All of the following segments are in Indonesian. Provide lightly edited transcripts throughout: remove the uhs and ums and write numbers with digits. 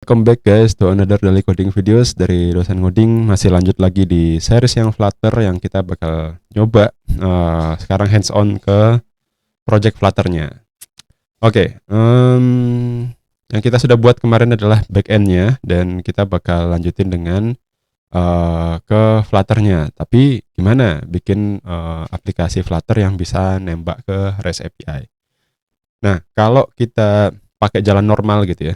Welcome back guys to another daily coding videos dari dosen ngoding. Masih lanjut lagi di series yang Flutter yang kita bakal nyoba sekarang hands on ke project Flutternya. Oke, yang kita sudah buat kemarin adalah backendnya dan kita bakal lanjutin dengan ke Flutternya. Tapi gimana bikin aplikasi Flutter yang bisa nembak ke REST API? Nah, kalau kita pakai jalan normal gitu ya,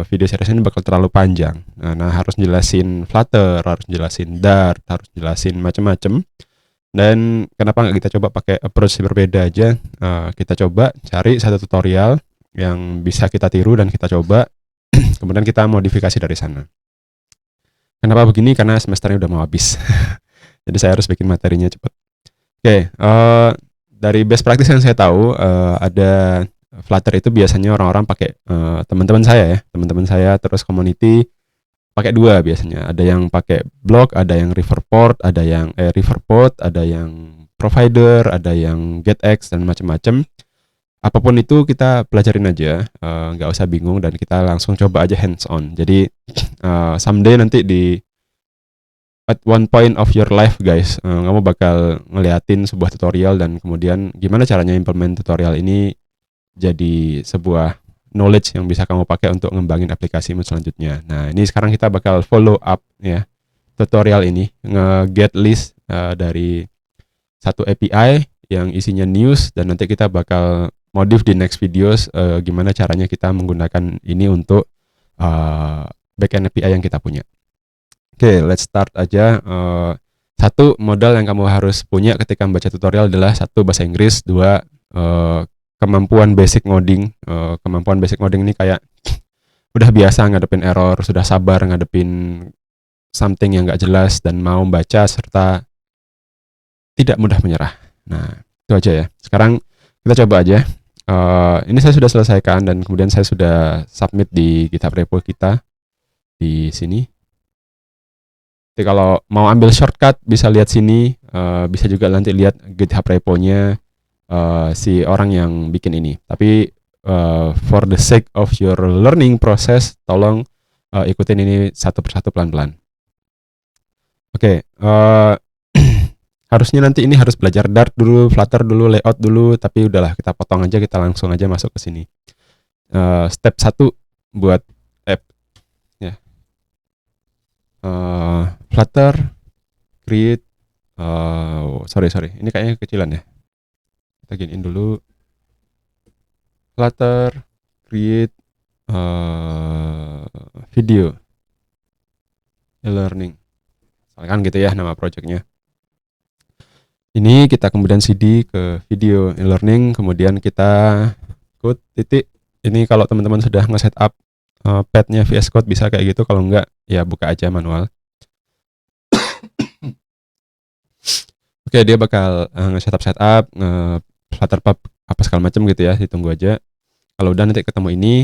video series ini bakal terlalu panjang. Nah, harus jelasin Flutter, harus jelasin Dart, harus jelasin macam-macam. Dan kenapa nggak kita coba pakai approach berbeda aja? Kita coba cari satu tutorial yang bisa kita tiru dan kita coba, kemudian kita modifikasi dari sana. Kenapa begini? Karena semesternya udah mau habis. Jadi saya harus bikin materinya cepat. Oke, dari best practice yang saya tahu, ada Flutter itu biasanya orang-orang pakai teman-teman saya ya, teman-teman saya terus community pakai dua biasanya. Ada yang pakai blog, ada yang Riverport, ada yang Riverport, ada yang provider, ada yang GetX dan macam-macam. Apapun itu kita pelajarin aja, nggak usah bingung dan kita langsung coba aja hands on. Jadi someday nanti di at one point of your life guys, kamu bakal ngeliatin sebuah tutorial dan kemudian gimana caranya implement tutorial ini jadi sebuah knowledge yang bisa kamu pakai untuk ngembangin aplikasimu selanjutnya. Nah, ini sekarang kita bakal follow up ya tutorial ini, nge-get list dari satu API yang isinya news dan nanti kita bakal modif di next videos gimana caranya kita menggunakan ini untuk backend API yang kita punya. Oke, let's start aja. Satu modal yang kamu harus punya ketika membaca tutorial adalah satu bahasa Inggris, dua kemampuan basic ngoding. Kemampuan basic ngoding ini kayak udah biasa ngadepin error, sudah sabar ngadepin something yang gak jelas dan mau membaca serta tidak mudah menyerah. Nah, itu aja ya. Sekarang kita coba aja. Ini saya sudah selesaikan dan kemudian saya sudah submit di GitHub repo kita di sini. Jadi kalau mau ambil shortcut bisa lihat sini, bisa juga nanti lihat GitHub repo-nya si orang yang bikin ini. Tapi for the sake of your learning process, tolong ikutin ini satu persatu pelan-pelan. Oke, harusnya nanti ini harus belajar Dart dulu, Flutter dulu, layout dulu, tapi udahlah kita potong aja, kita langsung aja masuk ke sini. Step 1 buat app ya. Flutter, create, sorry, ini kayaknya kecilan ya. Kita giniin dulu. Flutter, create, video, e-learning. Misalkan gitu ya nama projectnya. Ini kita kemudian cd ke video e-learning, kemudian kita code titik. Ini kalau teman-teman sudah nge-setup path-nya VS Code bisa kayak gitu, kalau enggak ya buka aja manual. Oke, dia bakal nge-setup Flutterpub apa segala macam gitu ya, ditunggu aja. Kalau udah nanti ketemu ini,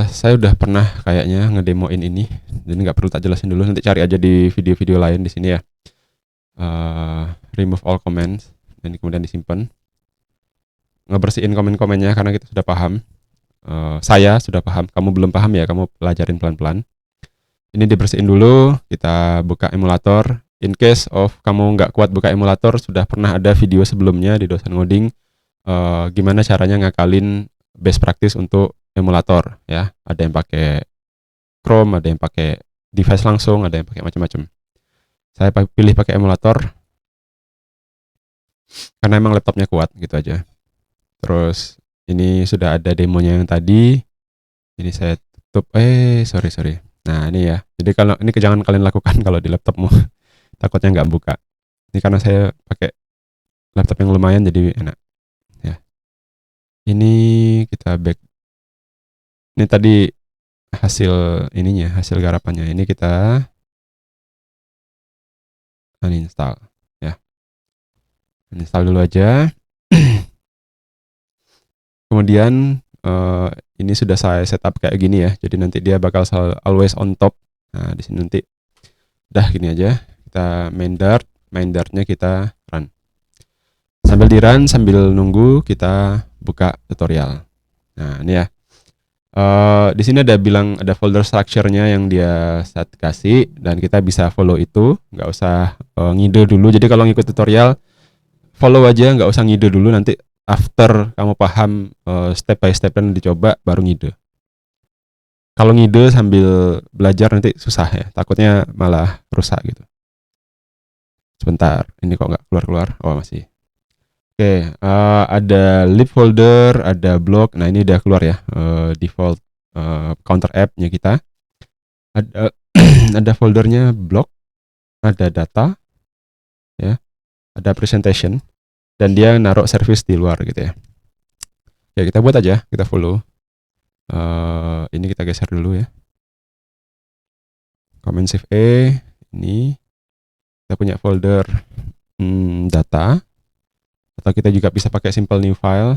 saya udah pernah kayaknya ngedemoin ini, jadi nggak perlu tak jelasin dulu, nanti cari aja di video-video lain di sini ya. Remove all comments dan kemudian disimpan. Ngebersihin komen-komennya karena kita sudah paham. Saya sudah paham, kamu belum paham ya, kamu pelajarin pelan-pelan. Ini dibersihin dulu, kita buka emulator. In case of kamu nggak kuat buka emulator, sudah pernah ada video sebelumnya di dosen ngoding gimana caranya ngakalin best practice untuk emulator ya. Ada yang pakai Chrome, ada yang pakai device langsung, ada yang pakai macam-macam. Saya pilih pakai emulator karena emang laptopnya kuat gitu aja. Terus ini sudah ada demonya yang tadi. Ini saya tutup. Sorry. Nah ini ya. Jadi kalau ini jangan kalian lakukan kalau di laptopmu. Takutnya nggak buka. Ini karena saya pakai laptop yang lumayan jadi enak. Ya. Ini kita back. Ini tadi hasil ininya, hasil garapannya. Ini kita uninstall. Ya. Uninstall dulu aja. Kemudian ini sudah saya setup kayak gini ya. Jadi nanti dia bakal always on top. Nah di sini nanti udah gini aja. Kita main Dartnya kita run. Sambil di run, sambil nunggu kita buka tutorial. Nah ini ya. Di sini ada bilang ada folder structure-nya yang dia set kasih dan kita bisa follow itu, nggak usah ngide dulu. Jadi kalau ngikut tutorial follow aja, nggak usah ngide dulu, nanti after kamu paham step by step dan dicoba baru ngide. Kalau ngide sambil belajar nanti susah ya, takutnya malah rusak gitu. Sebentar, ini kok nggak keluar-keluar? Oh masih. Oke, ada lib folder, ada blog. Nah ini udah keluar ya, default counter app-nya kita. Ada ada foldernya blog, ada data, ya, ada presentation, dan dia naruh service di luar gitu ya. Ya kita buat aja, kita follow. Ini kita geser dulu ya. Command Shift E, ini kita punya folder data. Atau kita juga bisa pakai simple new file.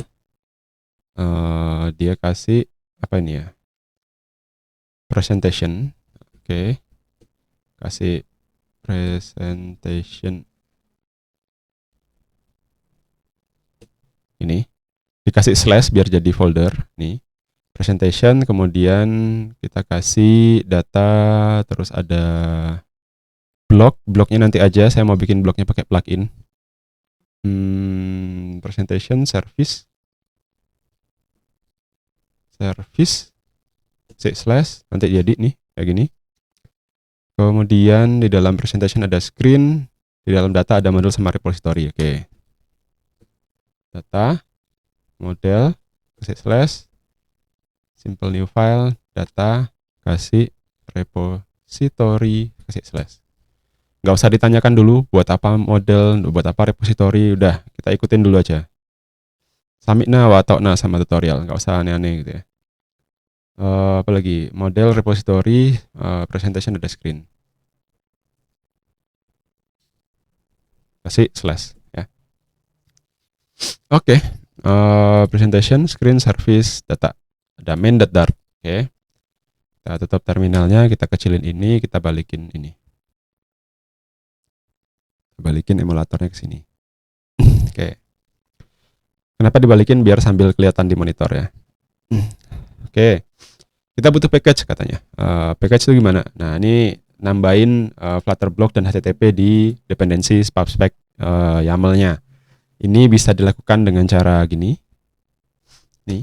Dia kasih apa ini ya, presentation. Oke, kasih presentation ini, dikasih slash biar jadi folder nih, presentation. Kemudian kita kasih data, terus ada blognya nanti aja, saya mau bikin blognya pakai plugin. Presentation service slash nanti jadi nih kayak gini. Kemudian di dalam presentation ada screen, di dalam data ada model sama repository. Oke, data model kasih slash simple new file data kasih repository kasih slash. Nggak usah ditanyakan dulu buat apa model, buat apa repository, udah kita ikutin dulu aja. Samikna watokna sama tutorial, nggak usah aneh-aneh gitu ya. Apalagi model repository, presentation ada screen, kasih slash ya. Oke, presentation screen service data, ada main.dart. Oke, kita tutup terminalnya, kita kecilin ini, kita balikin ini, balikin emulatornya ke sini. Oke, kenapa dibalikin? Biar sambil kelihatan di monitor ya. Oke, kita butuh package katanya. Package itu gimana? Nah ini nambahin Flutter block dan HTTP di dependensi pubspec YAML-nya. Ini bisa dilakukan dengan cara gini. Nih.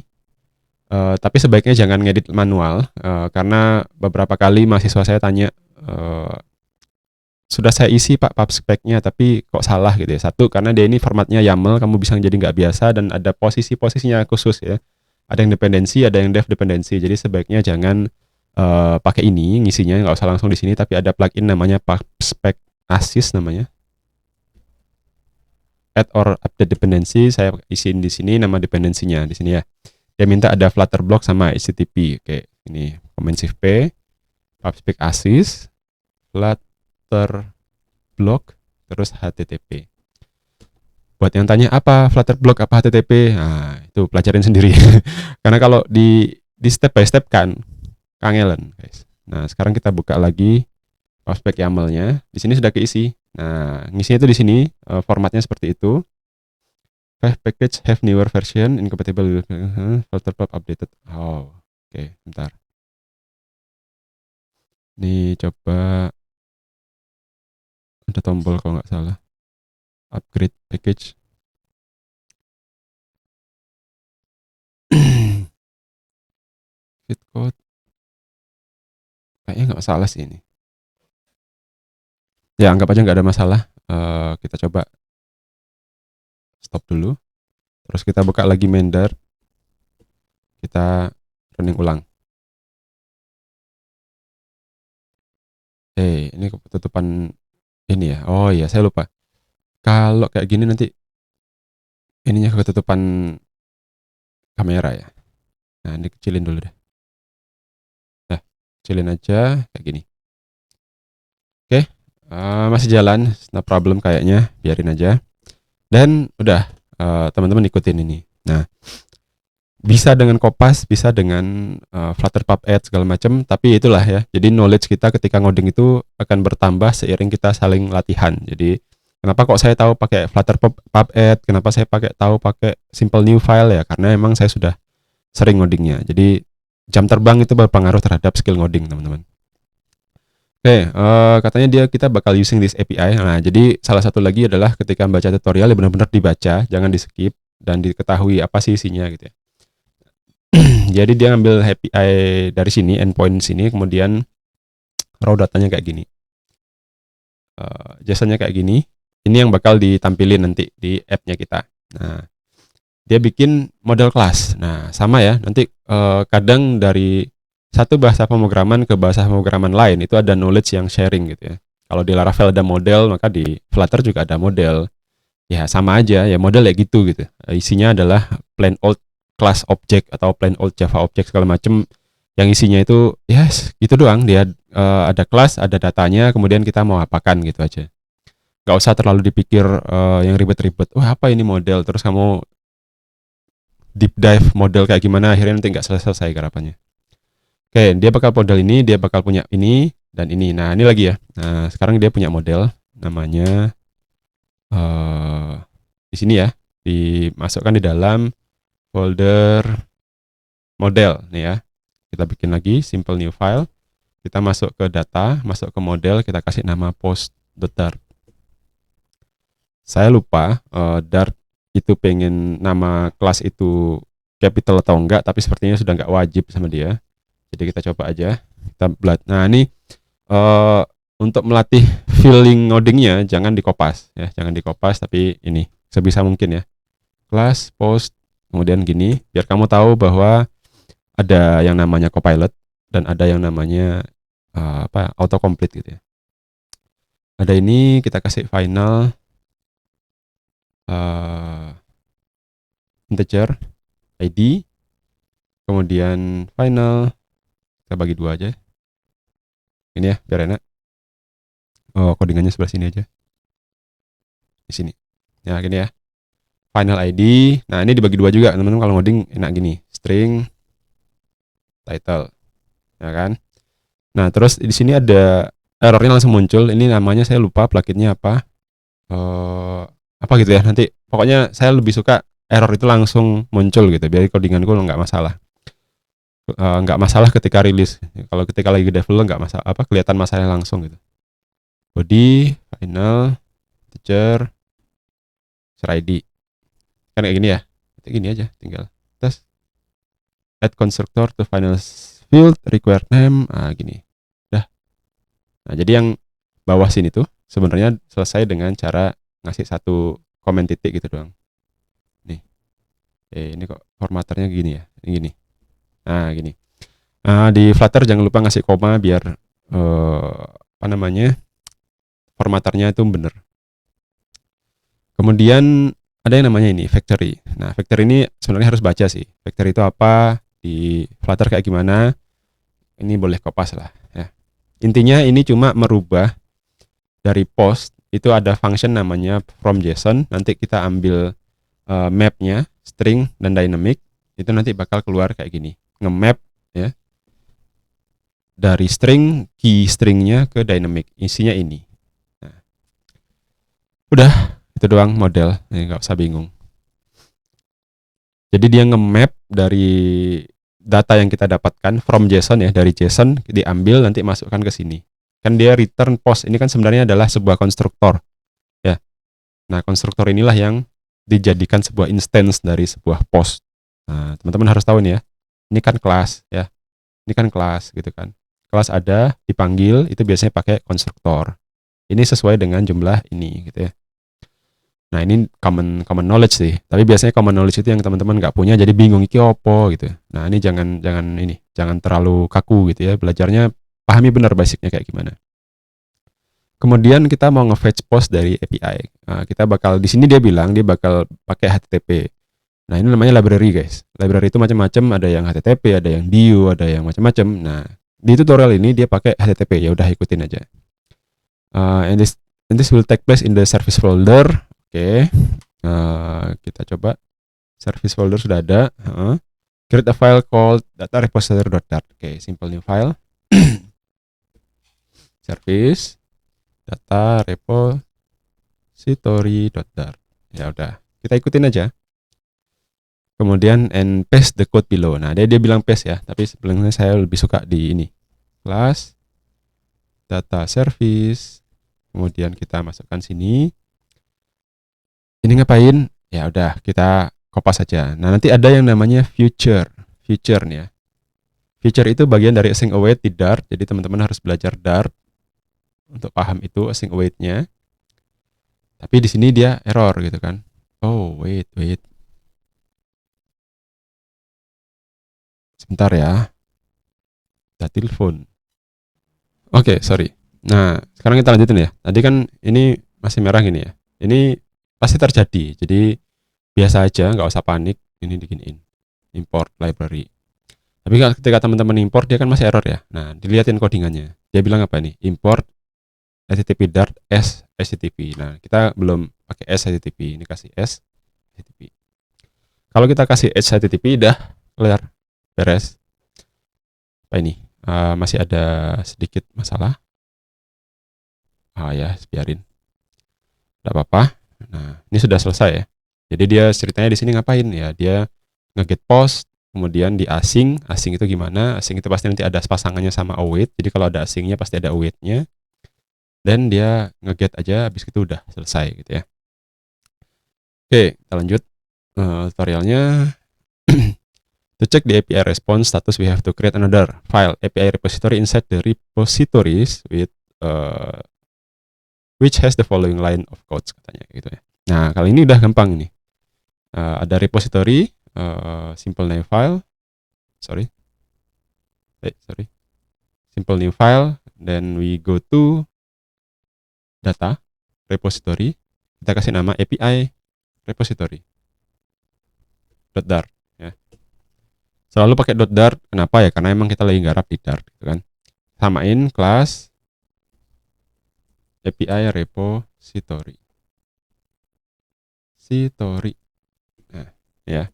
Tapi sebaiknya jangan ngedit manual, karena beberapa kali mahasiswa saya tanya, sudah saya isi Pak pubspec-nya tapi kok salah gitu ya. Satu, karena dia ini formatnya YAML, kamu bisa jadi nggak biasa, dan ada posisi-posisinya khusus ya. Ada yang dependensi, ada yang dev dependensi. Jadi sebaiknya jangan pakai ini ngisinya, nggak usah langsung di sini, tapi ada plugin namanya pubspec assist namanya. Add or update dependency, saya isiin di sini nama dependensinya di sini ya. Dia minta ada Flutter block sama HTTP. Oke, ini Command Shift P, pubspec assist, Flutter block, terus HTTP. Buat yang tanya apa Flutter block, apa HTTP, nah itu pelajarin sendiri. Karena kalau di step by step kan kangelan, guys. Nah sekarang kita buka lagi pubspec YAML-nya. Di sini sudah keisi. Nah ngisinya itu di sini, formatnya seperti itu. Package have newer version incompatible with Flutter pub updated. Oh, oke, bentar. Nih coba, ada tombol kalau nggak salah, upgrade package. Fit code kayaknya nggak salah sih ini. Ya anggap aja nggak ada masalah. Kita coba stop dulu, terus kita buka lagi main.dart, kita running ulang. Ini ketutupan ini ya. Oh iya, saya lupa. Kalau kayak gini nanti ininya ketutupan kamera ya. Nah, ini kecilin dulu deh. Nah, kecilin aja kayak gini. Oke, masih jalan, no problem kayaknya, biarin aja. Dan udah, teman-teman ikutin ini. Nah, bisa dengan Kopas, bisa dengan Flutter Pub Add segala macam, tapi itulah ya. Jadi knowledge kita ketika ngoding itu akan bertambah seiring kita saling latihan. Jadi kenapa kok saya tahu pakai Flutter Pub Add, kenapa saya tahu pakai simple new file ya, karena emang saya sudah sering ngodingnya. Jadi jam terbang itu berpengaruh terhadap skill ngoding, teman-teman. Oke, katanya kita bakal using this API. Nah, jadi salah satu lagi adalah ketika membaca tutorial ya benar-benar dibaca, jangan di skip dan diketahui apa sih isinya gitu ya. Jadi dia ngambil API dari sini, endpoint sini, kemudian raw datanya kayak gini. JSON-nya kayak gini. Ini yang bakal ditampilin nanti di app-nya kita. Nah, dia bikin model kelas. Nah, sama ya. Nanti kadang dari satu bahasa pemrograman ke bahasa pemrograman lain itu ada knowledge yang sharing gitu ya. Kalau di Laravel ada model, maka di Flutter juga ada model. Ya sama aja, ya model ya gitu gitu. Isinya adalah plain old class object atau plain old Java object segala macam. Yang isinya itu yes gitu doang. Dia ada kelas, ada datanya, kemudian kita mau apakan gitu aja. Gak usah terlalu dipikir yang ribet-ribet. Wah apa ini model? Terus kamu deep dive model kayak gimana? Akhirnya nanti nggak selesai garapannya. Oke, dia bakal model ini, dia bakal punya ini dan ini. Nah ini lagi ya. Nah sekarang dia punya model, namanya di sini ya. Dimasukkan di dalam folder model nih ya. Kita bikin lagi simple new file. Kita masuk ke data, masuk ke model, kita kasih nama post.dart. Saya lupa Dart itu pengen nama kelas itu capital atau enggak, tapi sepertinya sudah enggak wajib sama dia. Jadi kita coba aja. Nah ini untuk melatih feeling ngodingnya jangan dikopas ya, jangan dikopas tapi ini sebisa mungkin ya. Kelas post kemudian gini, biar kamu tahu bahwa ada yang namanya copilot dan ada yang namanya autocomplete gitu ya. Ada ini kita kasih final integer ID, kemudian final kita bagi dua aja. Ini ya biar enak. Codingannya sebelah sini aja. Di sini. Ya gini ya. Final ID. Nah ini dibagi dua juga teman-teman, kalau ngoding enak gini. String title, ya kan. Nah terus di sini ada errornya langsung muncul. Ini namanya saya lupa pluginnya apa. Apa gitu ya, nanti pokoknya saya lebih suka error itu langsung muncul gitu biar codinganku nggak masalah. Nggak masalah ketika rilis, kalau ketika lagi develop nggak masalah, kelihatan masalahnya langsung gitu. Body final teacher ID kan kayak gini ya, kayak gini aja, tinggal tes add constructor to final field required name, gini dah. Nah jadi yang bawah sini tuh sebenarnya selesai dengan cara ngasih satu komen titik gitu doang. Nih, ini kok formaternya gini ya, gini. Nah gini. Di Flutter jangan lupa ngasih koma biar formaternya itu bener. Kemudian ada yang namanya ini factory. Nah factory ini sebenarnya harus baca sih. Factory itu apa, di Flutter kayak gimana? Ini boleh kopas lah ya. Intinya ini cuma merubah dari post itu ada function namanya from JSON, nanti kita ambil mapnya string dan dynamic, itu nanti bakal keluar kayak gini, nge-map ya dari string, key stringnya ke dynamic, isinya ini. Nah, udah itu doang model, nggak usah bingung. Jadi dia nge-map dari data yang kita dapatkan from JSON ya, dari JSON diambil nanti masukkan ke sini. Kan dia return post, ini kan sebenarnya adalah sebuah konstruktor ya. Nah konstruktor inilah yang dijadikan sebuah instance dari sebuah post. Nah teman-teman harus tahu nih ya, ini kan kelas ya, ini kan kelas gitu kan. Kelas ada dipanggil itu biasanya pakai konstruktor. Ini sesuai dengan jumlah ini gitu ya. Nah ini common knowledge sih, tapi biasanya common knowledge itu yang teman-teman nggak punya jadi bingung iki opo gitu. Nah ini jangan terlalu kaku gitu ya, belajarnya pahami benar basicnya kayak gimana. Kemudian kita mau nge-fetch post dari API. Nah, kita bakal di sini dia bilang dia bakal pakai HTTP. Nah, ini namanya library, guys. Library itu macam-macam, ada yang HTTP, ada yang DIU, ada yang macam-macam. Nah, di tutorial ini dia pakai HTTP. Ya udah ikutin aja. And this will take place in the service folder. Oke. Kita coba. Service folder sudah ada. Create a file called data repository.dart. Oke, simple new file. Service data repository.dart. Ya udah, kita ikutin aja. kemudian and paste the code below. Nah, dia bilang paste ya, tapi sebenarnya saya lebih suka di ini. Class data service. Kemudian kita masukkan sini. Ini ngapain? Ya udah, kita kopas saja. Nah, nanti ada yang namanya future nih ya. Future itu bagian dari async await di Dart. Jadi teman-teman harus belajar Dart untuk paham itu async await-nya. Tapi di sini dia error gitu kan. Oh, wait. Sebentar ya. Ada telepon. Oke, sorry. Nah, sekarang kita lanjutin ya. Tadi kan ini masih merah gini ya. Ini pasti terjadi. Jadi biasa aja, nggak usah panik. Ini diginiin. Import library. Tapi ketika teman-teman import, dia kan masih error ya. Nah, dilihatin codingannya. Dia bilang apa nih? Import http dart s http. Nah, kita belum pakai s http. Ini kasih s http. Kalau kita kasih h http, udah clear, beres. Apa ini? Masih ada sedikit masalah. Ya, biarin. Tidak apa-apa. Nah, ini sudah selesai ya. Jadi dia ceritanya di sini ngapain ya? Dia nge-get post, kemudian di async itu gimana? Async itu pasti nanti ada pasangannya sama await. Jadi kalau ada async-nya pasti ada await-nya. Dan dia nge-get aja, habis itu udah selesai gitu ya. Oke, kita lanjut tutorialnya. To check the API response status, we have to create another file API repository inside the repositories with which has the following line of codes katanya gitu ya. Nah, kali ini udah gampang ini. Ada repository simple name file. Simple new file, then we go to data repository. Kita kasih nama API repository .dart ya. Selalu pakai .dart, kenapa ya? Karena emang kita lagi garap di Dart gitu kan. Samain kelas API repository. Nah, ya.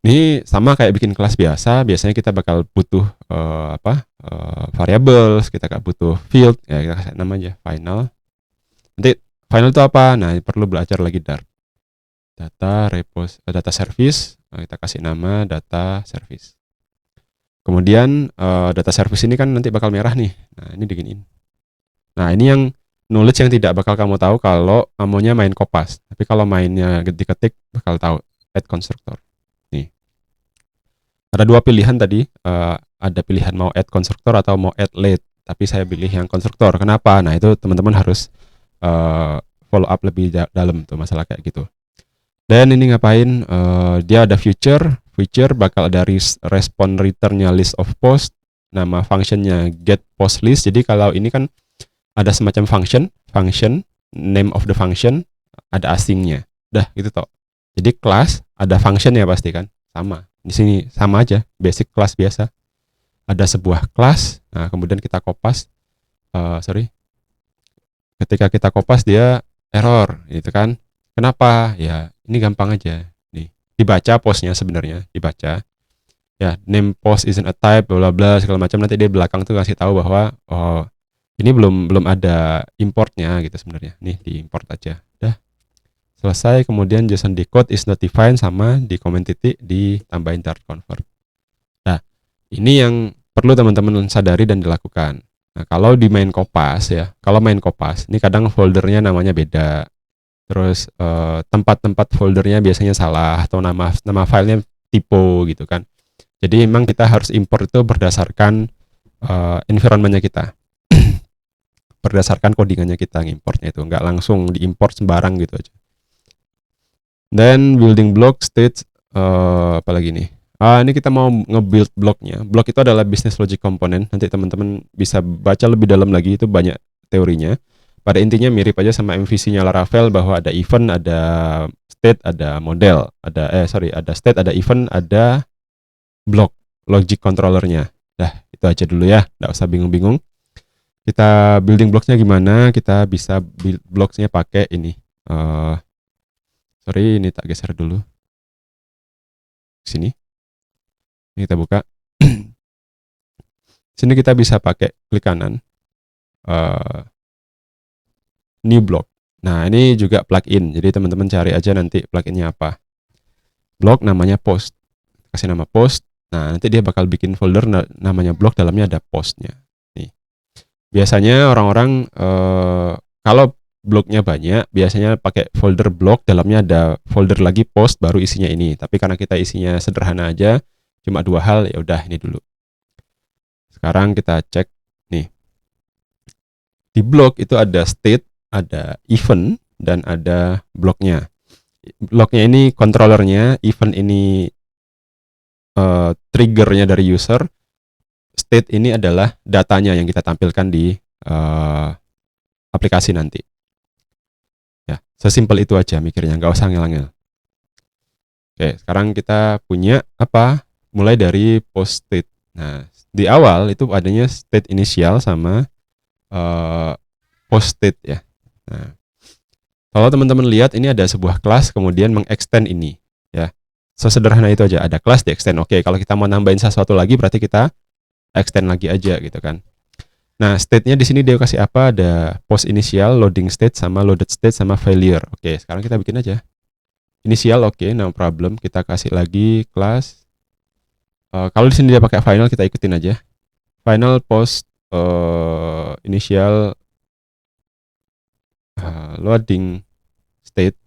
Ini sama kayak bikin kelas biasa. Biasanya kita bakal butuh variables, kita gak butuh field, ya kita kasih nama aja final. Nanti final itu apa? Nah, perlu belajar lagi Dart. Data service, kita kasih nama data service. Kemudian data service ini kan nanti bakal merah nih. Nah, ini diginiin. Nah, ini yang knowledge yang tidak bakal kamu tahu kalau kamunya main kopas. Tapi kalau mainnya diketik bakal tahu. Add constructor. Nih. Ada dua pilihan tadi. Ada pilihan mau add constructor atau mau add late. Tapi saya pilih yang constructor. Kenapa? Nah, itu teman-teman harus follow up lebih dalam tuh masalah kayak gitu. Dan ini ngapain? Dia ada future bakal ada respond returnnya list of post. Nama functionnya get post list. Jadi kalau ini kan ada semacam function, name of the function, ada async-nya. Udah gitu toh. Jadi class ada function ya pasti kan, sama. Di sini sama aja, basic class biasa. Ada sebuah class, nah kemudian kita kopas. Ketika kita kopas dia error, gitu kan. Kenapa? Ya ini gampang aja. Nih dibaca postnya sebenarnya, dibaca. Ya name post isn't a type, bla bla segala macam. Nanti dia belakang tuh kasih tahu bahwa ini belum ada importnya gitu sebenarnya. Nih diimport aja. Dah selesai. Kemudian JSON decode is not defined, sama di comment titik ditambahin Dart convert. Nah ini yang perlu teman-teman sadari dan dilakukan. Nah kalau di main kopas ya, ini kadang foldernya namanya beda. Terus tempat-tempat foldernya biasanya salah atau nama filenya typo gitu kan. Jadi memang kita harus import itu berdasarkan environment-nya kita. Berdasarkan codingannya kita ngimportnya itu, nggak langsung diimport sembarang gitu aja. Dan building block stage apalagi nih? Ini kita mau nge-build blocknya. Block itu adalah business logic component. Nanti teman-teman bisa baca lebih dalam lagi, itu banyak teorinya. Pada intinya mirip aja sama MVC-nya Laravel, bahwa ada event, ada state, ada model, ada state, ada event, ada block logic controllernya. Dah itu aja dulu ya, nggak usah bingung-bingung. Kita building blocksnya gimana? Kita bisa build blocksnya pakai ini. Ini tak geser dulu. Sini. Ini kita buka. Sini kita bisa pakai klik kanan. New block. Nah ini juga plugin. Jadi teman-teman cari aja nanti pluginnya apa. blok namanya post. Kasih nama post. Nah, nanti dia bakal bikin folder namanya blok, dalamnya ada postnya. Nih. Biasanya orang-orang kalau bloknya banyak, biasanya pakai folder blok, dalamnya ada folder lagi post, baru isinya ini. Tapi karena kita isinya sederhana aja, cuma 2 hal, ya udah ini dulu. Sekarang kita cek nih. Di blok itu ada state, ada event, dan ada bloknya. Bloknya ini controllernya, event ini triggernya dari user, state ini adalah datanya yang kita tampilkan di aplikasi nanti. Ya, sesimpel itu aja mikirnya, nggak usah ngel-ngel. Oke, sekarang kita punya apa? Mulai dari post state. Nah, di awal itu adanya state inisial sama post state ya. Nah, kalau teman-teman lihat ini ada sebuah kelas kemudian mengextend ini ya. Sesederhana itu aja, ada kelas di extend. Oke, kalau kita mau nambahin sesuatu lagi berarti kita extend lagi aja gitu kan. Nah, state-nya di sini dia kasih apa? Ada post initial, loading state, sama loaded state, sama failure. Oke, sekarang kita bikin aja. Initial, oke, no problem. Kita kasih lagi kelas. Kalau di sini dia pakai final, kita ikutin aja. Final post initial loading state.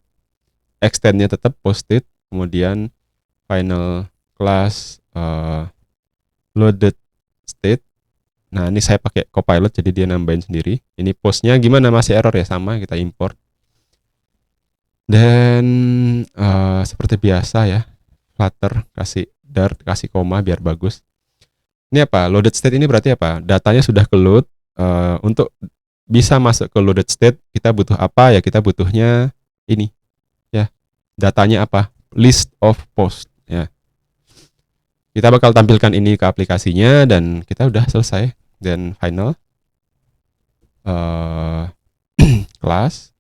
Extend-nya tetap post state. Kemudian final class loaded state. Nah, ini saya pakai Copilot jadi dia nambahin sendiri. Ini postnya gimana, masih error ya, sama kita import. Dan seperti biasa ya, Flutter kasih dart, kasih koma biar bagus. Ini apa? Loaded state ini berarti apa? Datanya sudah ke load. Untuk bisa masuk ke loaded state kita butuh apa ya? Kita butuhnya ini ya. Datanya apa? List of post ya. Kita bakal tampilkan ini ke aplikasinya dan kita udah selesai. Dan final class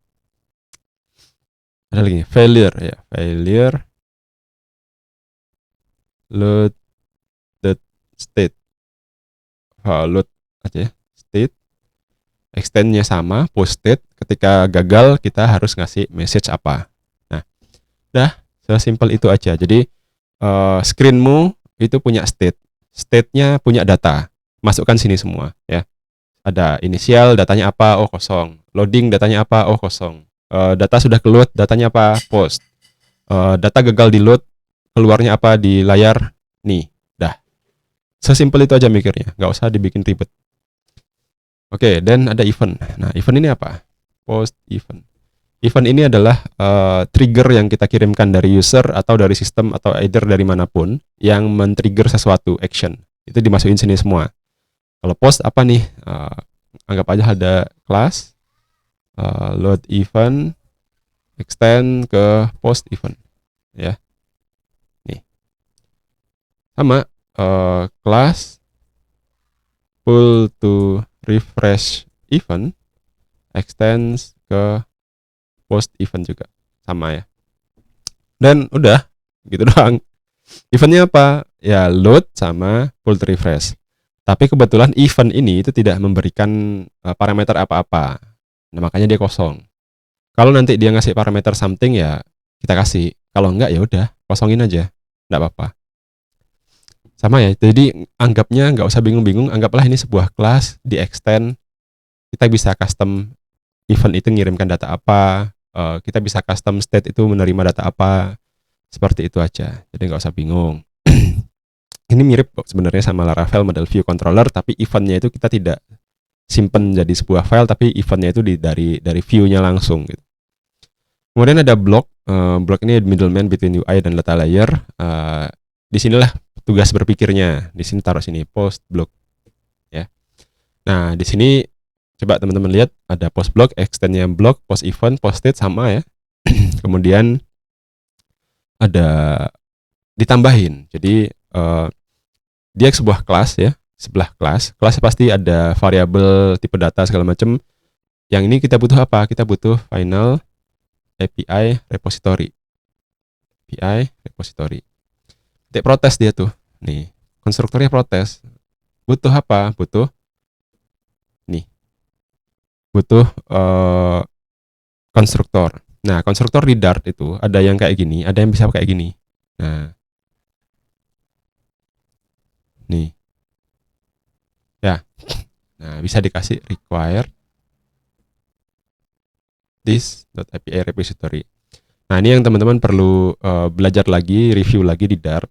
ada lagi failure ya, failure loaded state, load aja ya, state, extendnya sama, post state. Ketika gagal kita harus ngasih message apa. Nah, udah sesimpel itu aja. Jadi screenmu itu punya state, state-nya punya data, masukkan sini semua ya. Ada inisial, datanya apa? Oh, kosong. Loading, datanya apa? Oh, kosong. Data sudah keload, datanya apa? Post. Data gagal di load, keluarnya apa di layar? Nih, dah. Sesimpel itu aja mikirnya, nggak usah dibikin ribet. Oke, dan ada event. Nah, event ini apa? Post event. Event ini adalah trigger yang kita kirimkan dari user atau dari sistem atau either dari manapun yang men-trigger sesuatu action. Itu dimasukin sini semua. Kalau post apa nih? Anggap aja ada kelas load event extend ke post event ya. Nih. Sama kelas pull to refresh event extends ke post event juga. Sama ya. Dan udah gitu doang. Eventnya apa? Ya load sama pull to refresh. Tapi kebetulan event ini itu tidak memberikan parameter apa-apa. Nah, makanya dia kosong. Kalau nanti dia ngasih parameter something ya kita kasih. Kalau enggak ya udah kosongin aja. Enggak apa-apa. Sama ya. Jadi anggapnya nggak usah bingung-bingung. Anggaplah ini sebuah kelas di extend. Kita bisa custom event itu ngirimkan data apa. Kita bisa custom state itu menerima data apa. Seperti itu aja. Jadi nggak usah bingung. Ini mirip sebenarnya sama Laravel model view controller, tapi eventnya itu kita tidak simpen jadi sebuah file, tapi eventnya itu dari view-nya langsung gitu. Kemudian ada block. Block ini middleman between UI dan data layer. Disinilah tugas berpikirnya. Di sini taruh sini post block ya. Nah, di sini coba teman-teman lihat ada post block, extendnya block, post event, post state sama ya. Kemudian ada ditambahin. Jadi dia sebuah kelas ya, sebelah kelas. Kelasnya pasti ada variabel, tipe data segala macam. Yang ini kita butuh apa? Kita butuh final API repository. API repository. Titik protes dia tuh. Nih, konstruktornya protes. Butuh apa? Butuh nih. Butuh konstruktor. Nah, konstruktor di Dart itu ada yang kayak gini, ada yang bisa kayak gini. Nah, nih. Ya. Nah, bisa dikasih require this.api repository. Nah, ini yang teman-teman perlu belajar lagi, review lagi di Dart.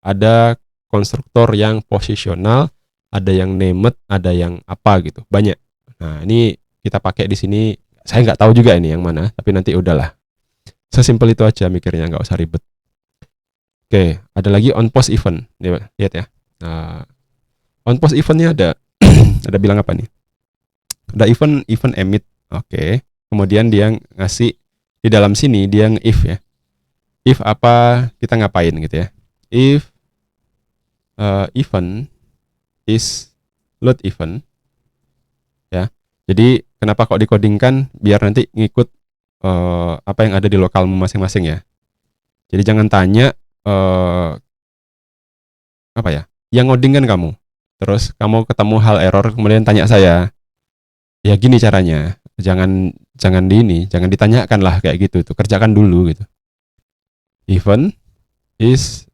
Ada konstruktor yang posisional, ada yang named, ada yang apa gitu, banyak. Nah, ini kita pakai di sini. Saya nggak tahu juga ini yang mana, tapi nanti udahlah. Sesimpel itu aja mikirnya, nggak usah ribet. Oke, ada lagi on post event. Lihat ya. Nah, on post eventnya ada, ada bilang apa nih? Ada event emit. Oke. Kemudian dia ngasih di dalam sini dia if ya. If apa kita ngapain gitu ya. If event is load event ya. Jadi kenapa kok dikodingkan biar nanti ngikut apa yang ada di lokalmu masing-masing ya. Jadi jangan tanya apa ya, yang ngoding kan kamu. Terus kamu ketemu hal error kemudian tanya saya. Ya gini caranya. Jangan jangan di ini, jangan ditanyakan lah kayak gitu tuh. Kerjakan dulu gitu. Event is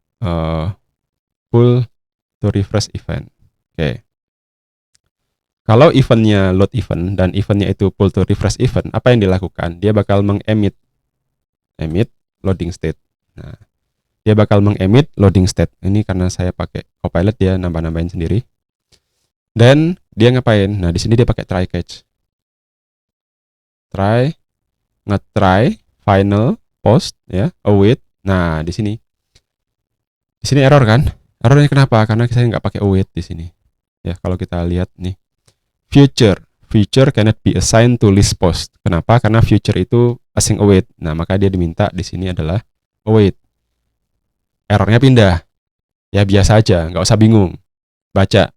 pull to refresh event. Oke. Kalau eventnya load event dan eventnya itu pull to refresh event, apa yang dilakukan? Dia bakal mengemit loading state. Nah, dia bakal mengemit loading state. Ini karena saya pakai Copilot dia nambah-nambahin sendiri. Dan dia ngapain? Nah, di sini dia pakai try catch. Nge-try final post ya, await. Nah, di sini. Di sini error kan? Errornya kenapa? Karena saya nggak pakai await di sini. Ya, kalau kita lihat nih. Future cannot be assigned to list post. Kenapa? Karena future itu async await. Nah, maka dia diminta di sini adalah await. Errornya pindah. Ya biasa aja, nggak usah bingung. Baca.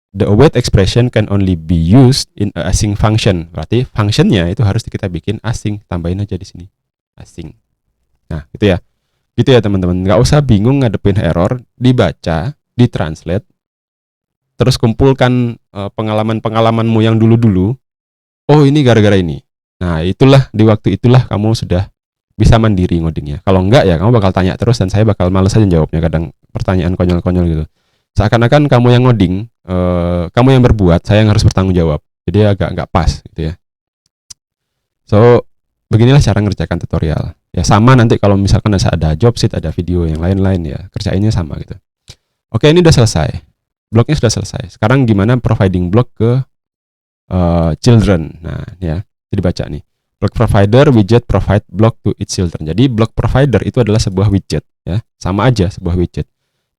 The await expression can only be used in a async function. Berarti functionnya itu harus kita bikin async. Tambahin aja di sini. Async. Nah, gitu ya. Gitu ya teman-teman. Nggak usah bingung ngadepin error. Dibaca, ditranslate, terus kumpulkan pengalaman-pengalamanmu yang dulu-dulu. Oh, ini gara-gara ini. Nah, itulah di waktu itulah kamu sudah bisa mandiri ngodingnya. Kalau enggak ya kamu bakal tanya terus dan saya bakal males aja jawabnya kadang pertanyaan konyol-konyol gitu. Seakan-akan kamu yang ngoding, kamu yang berbuat, saya yang harus bertanggung jawab. Jadi agak nggak pas gitu ya. So, beginilah cara ngerjakan tutorial. Ya sama nanti kalau misalkan ada job sheet, ada video yang lain-lain ya, kerjainnya sama gitu. Oke, ini udah selesai. Bloknya sudah selesai. Sekarang gimana providing blok ke children. Nah, ya, jadi baca nih. Block provider widget provide block to its children. Jadi block provider itu adalah sebuah widget, ya, sama aja sebuah widget.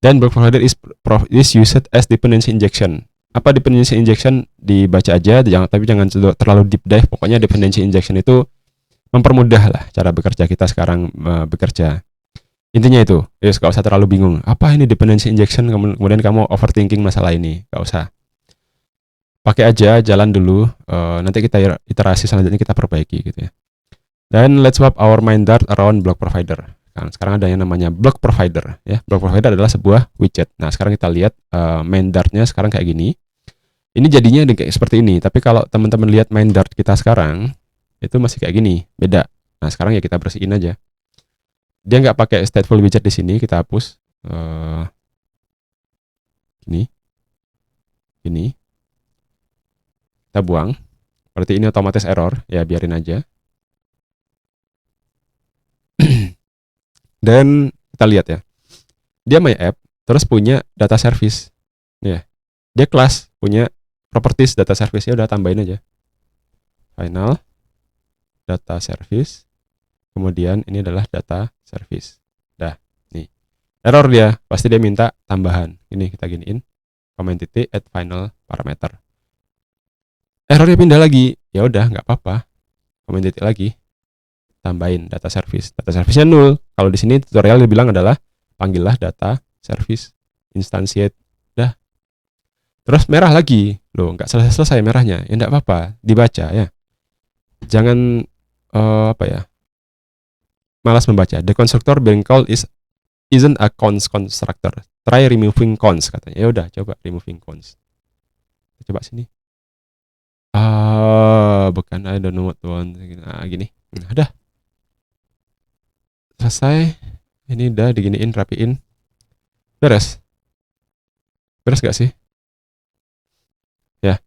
Dan block provider is used as dependency injection. Apa dependency injection? Dibaca aja, tapi jangan terlalu deep dive. Pokoknya dependency injection itu mempermudah lah cara bekerja kita sekarang bekerja. Intinya itu, gak usah terlalu bingung. Apa ini dependency injection? Kemudian kamu overthinking masalah ini, gak usah. Pakai aja, jalan dulu. Nanti kita iterasi selanjutnya kita perbaiki gitu ya. Dan let's swap our main Dart around block provider. Nah, sekarang ada yang namanya block provider ya. Block provider adalah sebuah widget. Nah, sekarang kita lihat main Dart-nya sekarang kayak gini. Ini jadinya kayak seperti ini. Tapi kalau teman-teman lihat main Dart kita sekarang, itu masih kayak gini, beda. Nah, sekarang ya kita bersihin aja. Dia nggak pakai stateful widget di sini, kita hapus. Ini. Kita buang. Berarti ini otomatis error, ya biarin aja. Dan kita lihat ya. Dia my app, terus punya data service. Ya. Dia kelas, punya properties data service, ya udah tambahin aja. Final data service. Kemudian ini adalah data service. Dah, nih. Error dia, pasti dia minta tambahan. Ini kita giniin. Comment titik add final parameter. Errornya pindah lagi, ya udah nggak apa-apa. Comment titik lagi, tambahin data service. Data service-nya 0. Kalau di sini tutorial dia bilang adalah panggillah data service instantiate. Dah. Terus merah lagi. Loh, nggak selesai merahnya. Ya nggak apa-apa, dibaca ya. Jangan apa ya? Malas membaca. The constructor being called isn't a cons constructor. Try removing cons katanya. Ya udah, coba removing cons. Coba sini. Bukan, I don't know what one. Nah, gini. Nah, udah. Selesai. Ini udah diginiin, rapiin. Beres. Beres gak sih? Ya.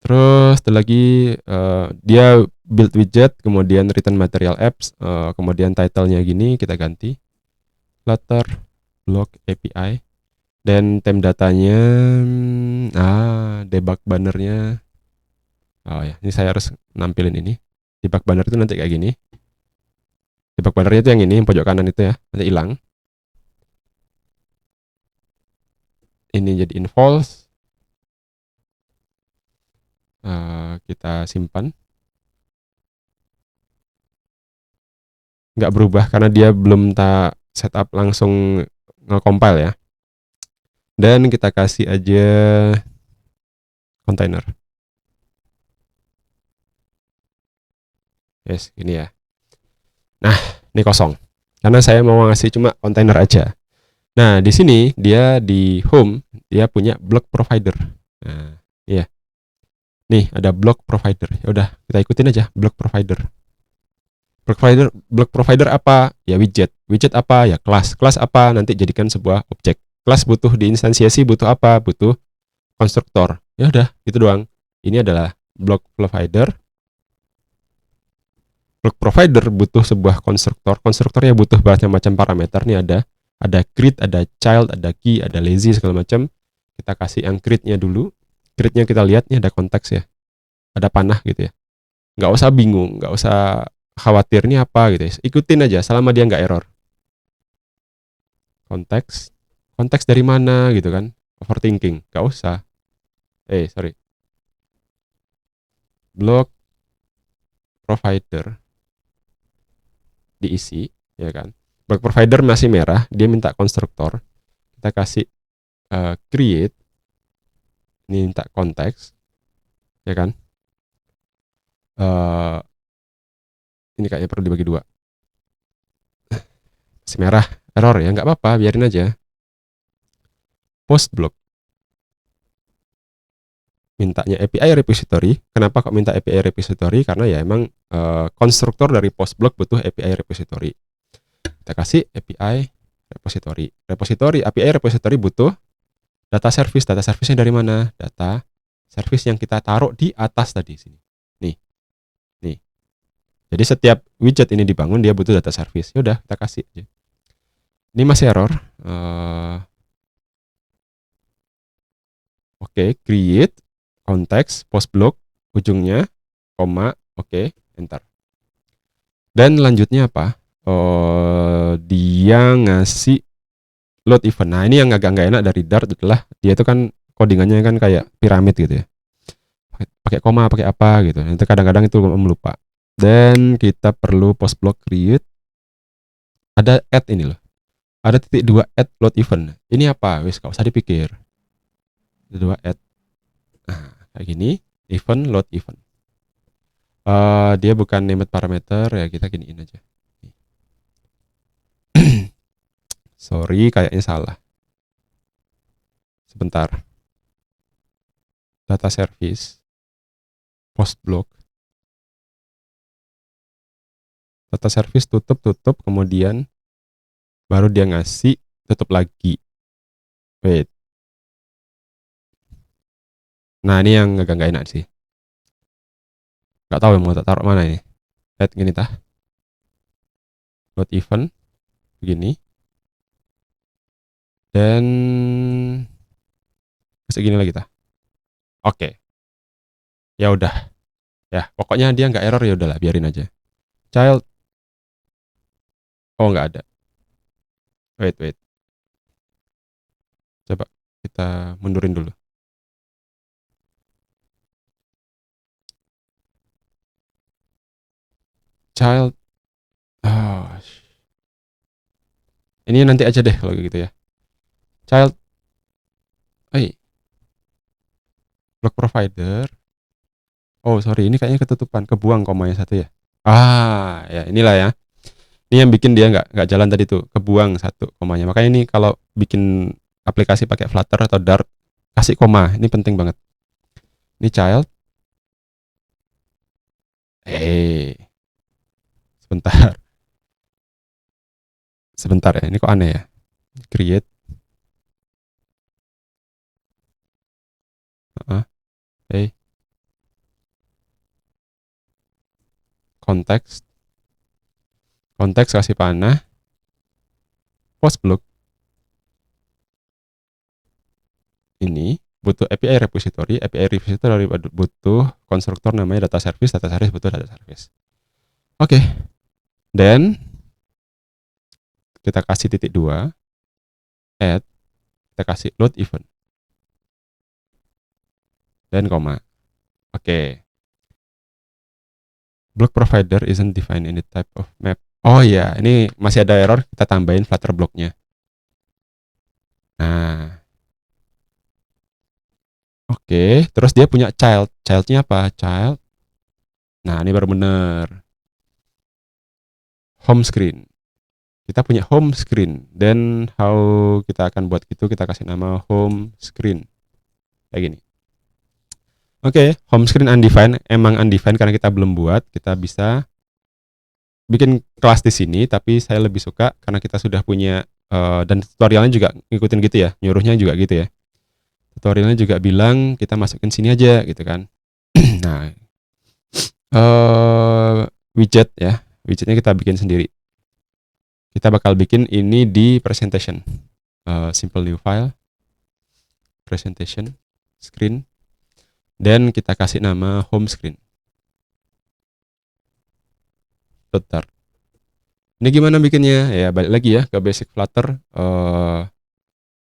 Terus ada lagi dia build widget, kemudian return material apps, kemudian title-nya gini kita ganti Flutter block API, dan theme datanya debug bannernya. Oh ya, ini saya harus nampilin ini. Debug banner itu nanti kayak gini. Debug bannernya itu yang ini, yang pojok kanan itu ya, nanti hilang. Ini jadiin false. Kita simpan. Nggak berubah karena dia belum tak setup langsung nge-compile ya. Dan kita kasih aja container. Yes, ini ya. Nah, ini kosong. Karena saya mau ngasih cuma container aja. Nah, di sini dia di home, dia punya block provider. Nah, iya. Nih, ada block provider. Ya udah, kita ikutin aja block provider. Block provider apa? Ya widget. Widget apa? Ya kelas. Kelas apa? Nanti jadikan sebuah objek. Kelas butuh diinstansiasi, butuh apa? Butuh konstruktor. Ya udah, itu doang. Ini adalah block provider. Block provider butuh sebuah konstruktor. Konstruktornya butuh macam-macam parameter. Nih ada create, ada child, ada key, ada lazy segala macam. Kita kasih yang create-nya dulu. Create-nya kita lihat nih ada konteks ya. Ada panah gitu ya. Nggak usah bingung, nggak usah khawatir ini apa gitu ya. Ikutin aja selama dia nggak error. Konteks. Konteks dari mana gitu kan. Overthinking. Nggak usah. Sorry. Block provider diisi, ya kan. Block provider masih merah, dia minta konstruktor. Kita kasih create, ini minta konteks, ya kan. Ini kayaknya perlu dibagi dua. Masih merah, error ya, nggak apa-apa, biarin aja. Post block. Mintanya API repository. Kenapa kok minta API repository? Karena ya emang konstruktor dari post block butuh API repository. Kita kasih API repository. API repository butuh data service. Data service-nya dari mana? Data service yang kita taruh di atas tadi sini. Nih. Jadi setiap widget ini dibangun dia butuh data service. Ya udah, kita kasih aja. Ini masih error. Oke, create konteks post block ujungnya koma, oke, enter. Dan lanjutnya apa? Dia ngasih load event. Nah, ini yang agak nggak enak dari Dart adalah dia itu kan codingannya kan kayak piramid gitu ya. Pakai koma, pakai apa gitu. Nanti kadang-kadang itu melupa. Dan kita perlu post block create. Ada add ini loh. Ada titik dua add load event. Ini apa? Wis gak usah dipikir. Titik dua add. Nah, kayak gini. Event load event. Dia bukan named parameter ya, kita giniin aja. Sorry, kayaknya salah. Sebentar. Data service. Post block. Data service tutup, kemudian baru dia ngasih tutup lagi. Wait. Nah, ini yang agak nggak enak sih. Nggak tahu yang mau taruh mana ini. Lihat gini tah. Load event. Begini. Dan segini lagi tah. Oke. Ya udah. Ya, pokoknya dia nggak error ya udahlah, biarin aja. Child. Oh, nggak ada. Wait. Coba kita mundurin dulu. Child. Oh, ini nanti aja deh kalau gitu ya. Child. Block provider. Oh, sorry, ini kayaknya ketutupan, kebuang komanya satu ya. Ya inilah ya. Ini yang bikin dia nggak jalan tadi tuh, kebuang satu komanya. Makanya ini kalau bikin aplikasi pakai Flutter atau Dart, kasih koma. Ini penting banget. Ini child. Sebentar. Sebentar ya, ini kok aneh ya. Create. Okay. Konteks. Konteks kasih panah. Post block. Ini butuh API repository. API repository butuh konstruktor namanya data service. Data service butuh data service. Oke. Dan kita kasih titik 2. Add. Kita kasih load event. Dan koma. Oke. Block provider isn't defined any type of map. Oh iya, ini masih ada error, kita tambahin Flutter blocknya. Nah. Oke, terus dia punya child. Childnya apa? Child. Nah, ini baru bener. Home screen. Kita punya home screen. Dan how kita akan buat gitu, kita kasih nama home screen. Kayak gini. Oke, home screen undefined. Emang undefined karena kita belum buat. Kita bisa bikin kelas di sini, tapi saya lebih suka karena kita sudah punya dan tutorialnya juga ngikutin gitu ya, nyuruhnya juga gitu ya. Tutorialnya juga bilang kita masukin sini aja gitu kan. Nah, widget ya, widgetnya kita bikin sendiri. Kita bakal bikin ini di presentation. Simple new file, presentation, screen, dan kita kasih nama home screen. Bentar. Ini gimana bikinnya? Ya balik lagi ya ke basic Flutter,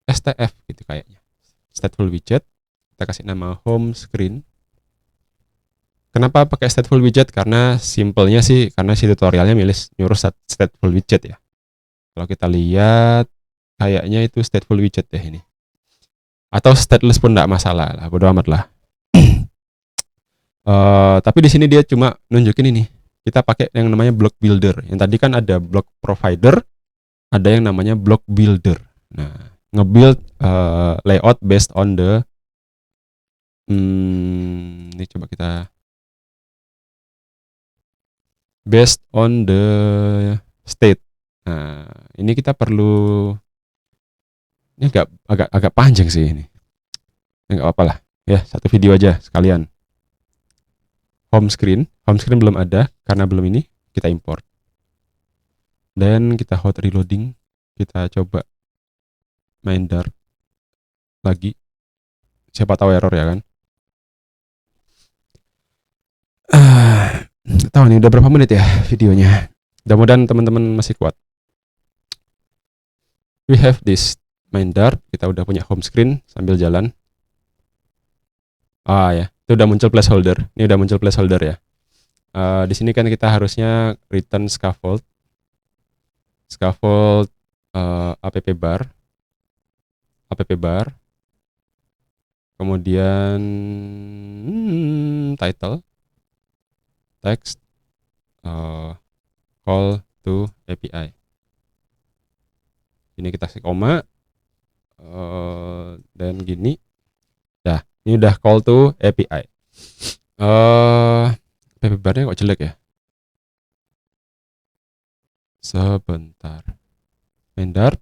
STF gitu kayaknya. Stateful widget, kita kasih nama home screen. Kenapa pakai stateful widget? Karena simpelnya sih, karena si tutorialnya nyuruh stateful widget ya. Kalau kita lihat, kayaknya itu stateful widget deh ini. Atau stateless pun enggak masalah lah, bodo amat lah. Tapi di sini dia cuma nunjukin ini. Kita pakai yang namanya block builder. Yang tadi kan ada block provider, ada yang namanya block builder. Nah, nge-build layout based on the ini coba kita based on the state. Nah, ini kita perlu, ini agak panjang sih ini. Enggak apa-apa lah. Ya, satu video aja sekalian. Home screen belum ada karena belum ini, kita import. Dan kita hot reloading, kita coba main Dart lagi. Siapa tahu error ya kan? Tahu nih udah berapa menit ya videonya. Mudah-mudahan teman-teman masih kuat. We have this main Dart, kita udah punya home screen sambil jalan. Ya, itu udah muncul placeholder. Ini udah muncul placeholder ya. Di sini kan kita harusnya return scaffold. Scaffold app bar. Kemudian title, text, call to API. Ini kita kasih koma, dan gini. Nah, ini udah call to API. App barnya kok jelek ya? Sebentar. Main Dart.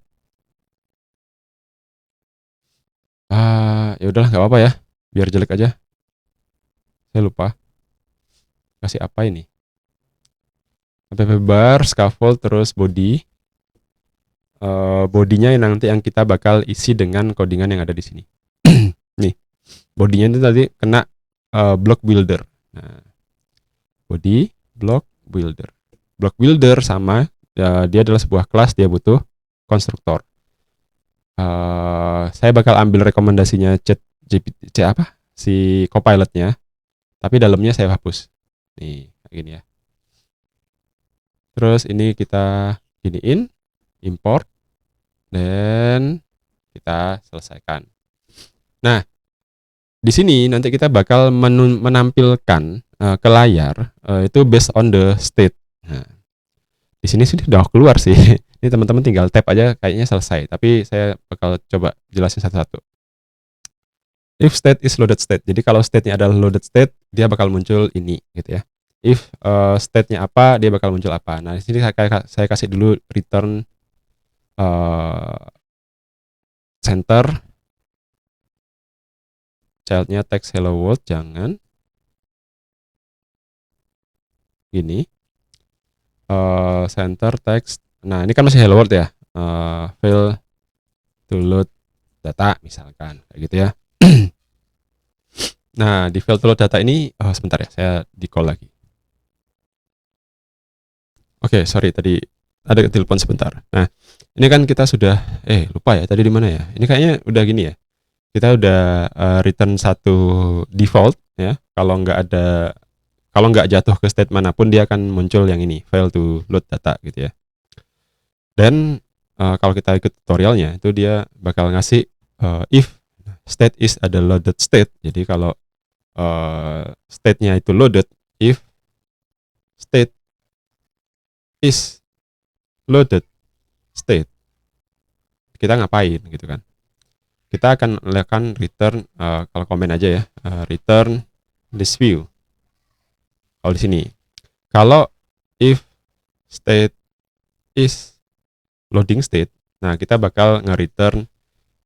Ya udahlah, nggak apa-apa ya, biar jelek aja. Saya lupa kasih apa ini. App bar, scaffold, terus body. Bodinya nanti yang kita bakal isi dengan codingan yang ada di sini. Nih, bodinya itu tadi kena block builder. Nah, body block builder. Block builder sama dia adalah sebuah kelas, dia butuh konstruktor. Saya bakal ambil rekomendasinya si Copilot-nya, tapi dalamnya saya hapus. Nih, kayak gini ya. Terus ini kita giniin, import, dan kita selesaikan. Nah, di sini nanti kita bakal menampilkan ke layar itu based on the state. Nah, di sini sudah keluar sih. Ini teman-teman tinggal tap aja, kayaknya selesai. Tapi saya bakal coba jelasin satu-satu. If state is loaded state. Jadi kalau state-nya adalah loaded state, dia bakal muncul ini gitu ya. If state-nya apa, dia bakal muncul apa. Nah, di sini saya kasih dulu return center childnya text hello world, jangan gini. Center text, nah ini kan masih hello world ya, fail to load data misalkan kayak gitu ya. Nah di fail to load data ini, sebentar ya, saya di call lagi. Oke, sorry tadi ada telepon sebentar. Nah ini kan kita sudah lupa ya tadi di mana ya, ini kayaknya udah gini ya, kita udah return satu default ya, kalau nggak jatuh ke state manapun dia akan muncul yang ini, fail to load data gitu ya. Dan kalau kita ikut tutorialnya itu dia bakal ngasih if state is ada loaded state. Jadi kalau state-nya itu loaded, if state is loaded state, kita ngapain gitu kan? Kita akan melakukan return, kalau komen aja ya, return list view. Kalau di sini, kalau if state is loading state, nah kita bakal nge-return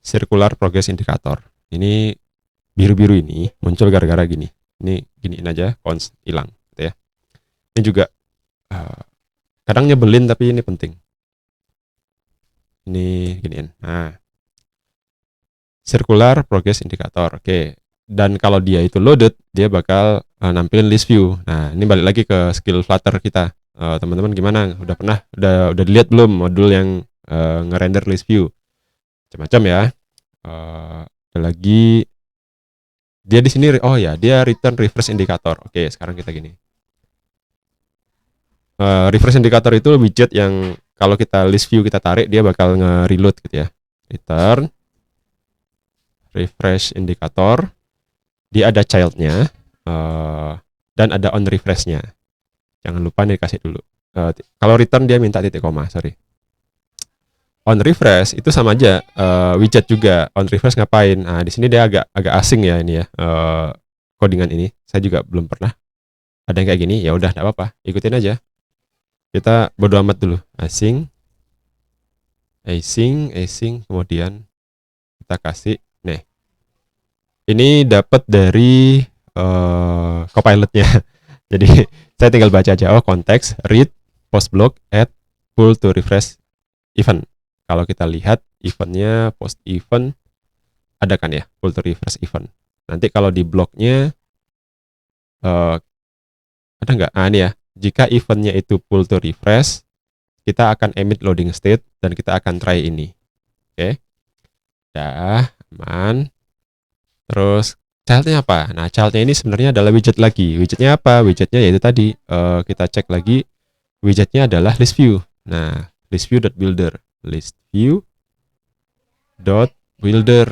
circular progress indicator. Ini biru-biru ini muncul gara-gara gini. Ini giniin aja, const hilang gitu ya. Ini juga kadang nyebelin tapi ini penting. Ini giniin. Nah, circular progress indicator. Oke. Dan kalau dia itu loaded, dia bakal nampilin list view. Nah, ini balik lagi ke skill Flutter kita. Teman-teman gimana? Udah dilihat belum modul yang ngerender list view? Macam-macam ya. Ada lagi dia di sini, oh ya, dia return reverse indicator. Oke, sekarang kita gini. Reverse indicator itu widget yang kalau kita list view kita tarik, dia bakal nge-reload gitu ya. Return refresh indicator. Dia ada childnya dan ada on refreshnya. Jangan lupa nih kasih dulu. Kalau return dia minta titik koma, sorry. On refresh itu sama aja, widget juga. On refresh ngapain? Nah di sini dia agak asing ya ini ya, codingan ini. Saya juga belum pernah ada yang kayak gini. Ya udah, enggak apa-apa, ikutin aja. Kita bodo amat dulu. Asing, kemudian kita kasih. Nih, ini dapat dari copilotnya. Jadi saya tinggal baca aja. Oh, konteks read post block add pull to refresh event. Kalau kita lihat eventnya post event ada kan ya, pull to refresh event. Nanti kalau di bloknya ada nggak? Ah ini ya. Jika eventnya itu pull to refresh, kita akan emit loading state dan kita akan try ini. Oke. Dah, aman. Terus childnya apa? Nah, childnya ini sebenarnya adalah widget lagi. Widgetnya apa? Widgetnya yaitu tadi kita cek lagi. Widgetnya adalah list view. Nah, list view.builder. List view.builder.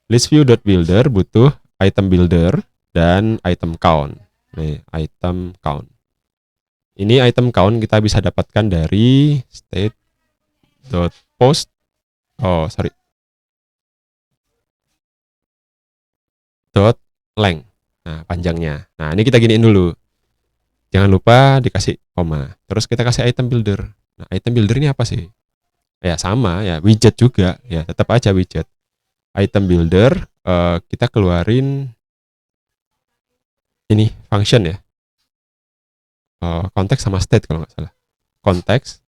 List view.builder butuh item builder dan item count. Nih, item count. Ini item count kita bisa dapatkan dari state.post. Oh, sorry. .length. Nah, panjangnya. Nah, ini kita giniin dulu. Jangan lupa dikasih koma. Terus kita kasih item builder. Nah, item builder ini apa sih? Ya sama ya, widget juga. Ya, tetap aja widget. Item builder, kita keluarin ini function ya. Konteks sama state kalau nggak salah. Konteks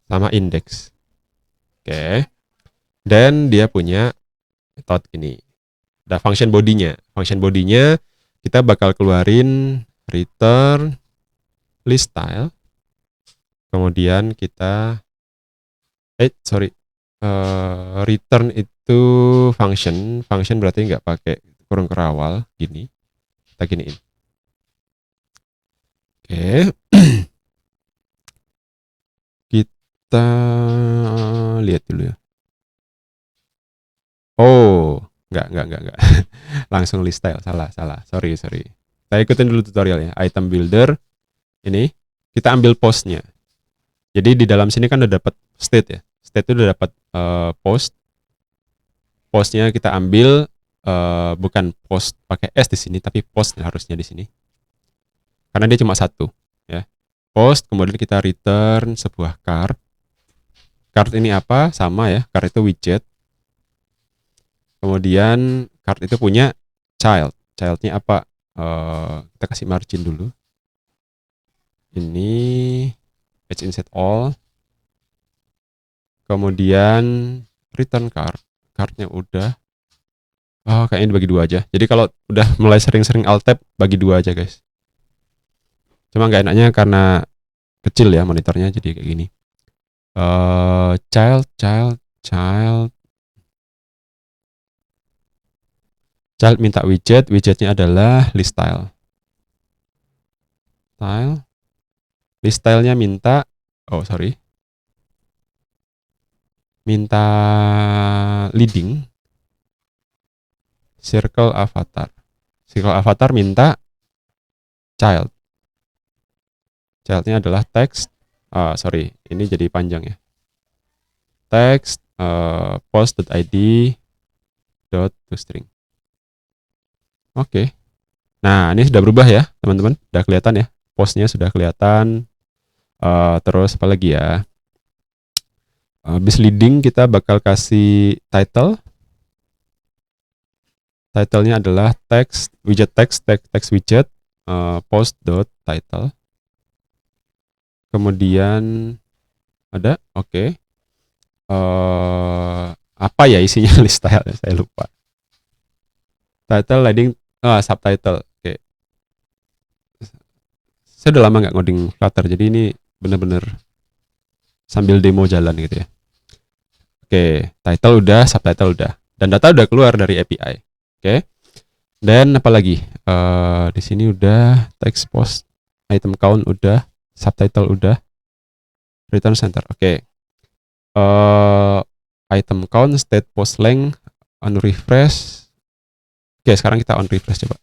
sama index. Oke. Dan dia punya method ini. Ada function body-nya. Function body-nya kita bakal keluarin return list style. Kemudian kita return itu function. Function berarti nggak pakai kurung kerawal gini. Kita giniin. Oke. Kita lihat dulu ya. Oh, enggak. Langsung list style, salah. Sorry. Kita ikutin dulu tutorialnya. Item builder. Ini kita ambil postnya. Jadi di dalam sini kan udah dapat state ya. State itu udah dapat post. Postnya kita ambil, bukan post pakai S di sini, tapi post harusnya di sini. Karena dia cuma satu ya. Post, kemudian kita return sebuah card. card ini apa? Sama ya, card itu widget. Kemudian card itu punya child. Childnya apa? Kita kasih margin dulu. Ini edge inside all. Kemudian return card. Cardnya udah. Oh, kayaknya dibagi dua aja. Jadi kalau udah mulai sering-sering alt tab, bagi dua aja guys. Cuma nggak enaknya karena kecil ya monitornya, jadi kayak gini. Child. Child minta widget. Widgetnya adalah list style. List stylenya minta, minta leading. Circle avatar. Circle avatar minta child. Childnya adalah text. Ini jadi panjang ya. Text post.id .toString. Oke. Nah, ini sudah berubah ya, teman-teman. Sudah kelihatan ya. Postnya sudah kelihatan. Terus apa lagi ya? Habis leading kita bakal kasih title. Titlenya adalah text widget text widget post.title. Kemudian ada apa ya isinya list style, saya lupa. Title leading subtitle. Oke. Saya udah lama nggak ngoding Flutter, jadi ini bener-bener sambil demo jalan gitu ya. Oke, title udah, subtitle udah, dan data udah keluar dari API. Oke. Dan apa lagi? Di sini udah text post, item count udah, subtitle udah, return center. Oke. Item count, state post length, on refresh. Oke, sekarang kita on refresh coba.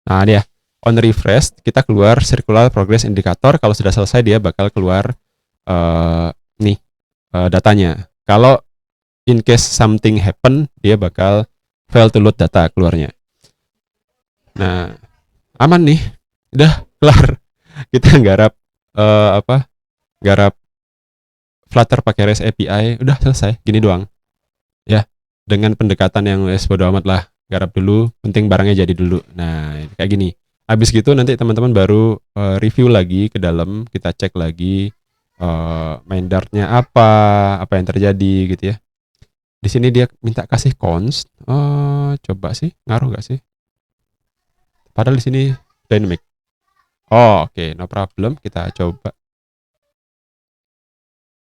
Nah, dia on refresh kita keluar circular progress indicator. Kalau sudah selesai dia bakal keluar datanya. Kalau in case something happen, dia bakal fail to load data keluarnya. Nah, aman nih, udah kelar. Kita garap garap Flutter pakai REST API, udah selesai, gini doang. Ya, dengan pendekatan yang bodo amat lah, garap dulu, penting barangnya jadi dulu. Nah, kayak gini. Habis gitu nanti teman-teman baru review lagi ke dalam, kita cek lagi main dartnya apa yang terjadi gitu ya. Di sini dia minta kasih const. Coba sih, ngaruh gak sih? Padahal di sini dynamic. Oke, no problem. Kita coba.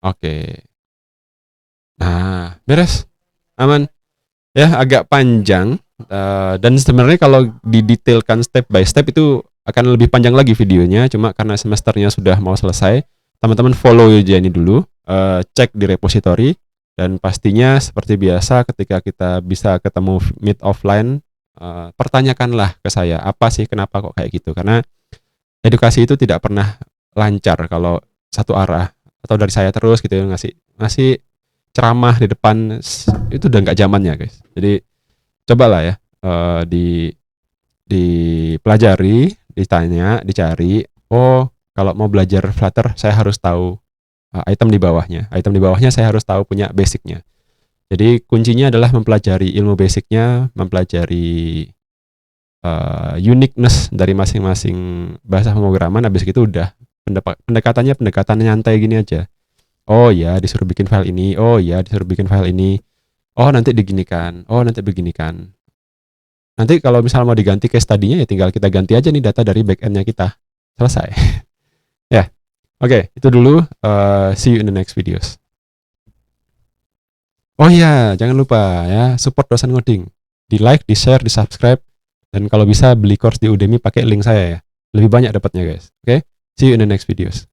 Oke. Nah, beres. Aman. Ya, agak panjang. Dan sebenarnya kalau didetailkan step by step itu akan lebih panjang lagi videonya. Cuma karena semesternya sudah mau selesai, teman-teman follow aja ini dulu. Cek di repository. Dan pastinya seperti biasa ketika kita bisa ketemu meet offline, pertanyakanlah ke saya, apa sih kenapa kok kayak gitu. Karena edukasi itu tidak pernah lancar kalau satu arah. Atau dari saya terus gitu ya, ngasih ceramah di depan, itu udah nggak zamannya guys. Jadi cobalah ya, dipelajari, ditanya, dicari. Kalau mau belajar Flutter saya harus tahu item di bawahnya. Item di bawahnya saya harus tahu punya basicnya. Jadi kuncinya adalah mempelajari ilmu basicnya, mempelajari uniqueness dari masing-masing bahasa pemrograman. Habis itu udah pendekatannya pendekatan nyantai gini aja. Oh ya, disuruh bikin file ini. Oh ya, disuruh bikin file ini. Oh nanti diginikan. Oh nanti beginikan. Nanti kalau misalnya mau diganti case tadinya ya tinggal kita ganti aja nih data dari backendnya kita. Selesai. Ya. Oke, itu dulu. See you in the next videos. Oh iya, jangan lupa ya, support dosen ngoding. Di like, di share, di subscribe. Dan kalau bisa beli course di Udemy pakai link saya ya. Lebih banyak dapatnya guys. Oke, see you in the next videos.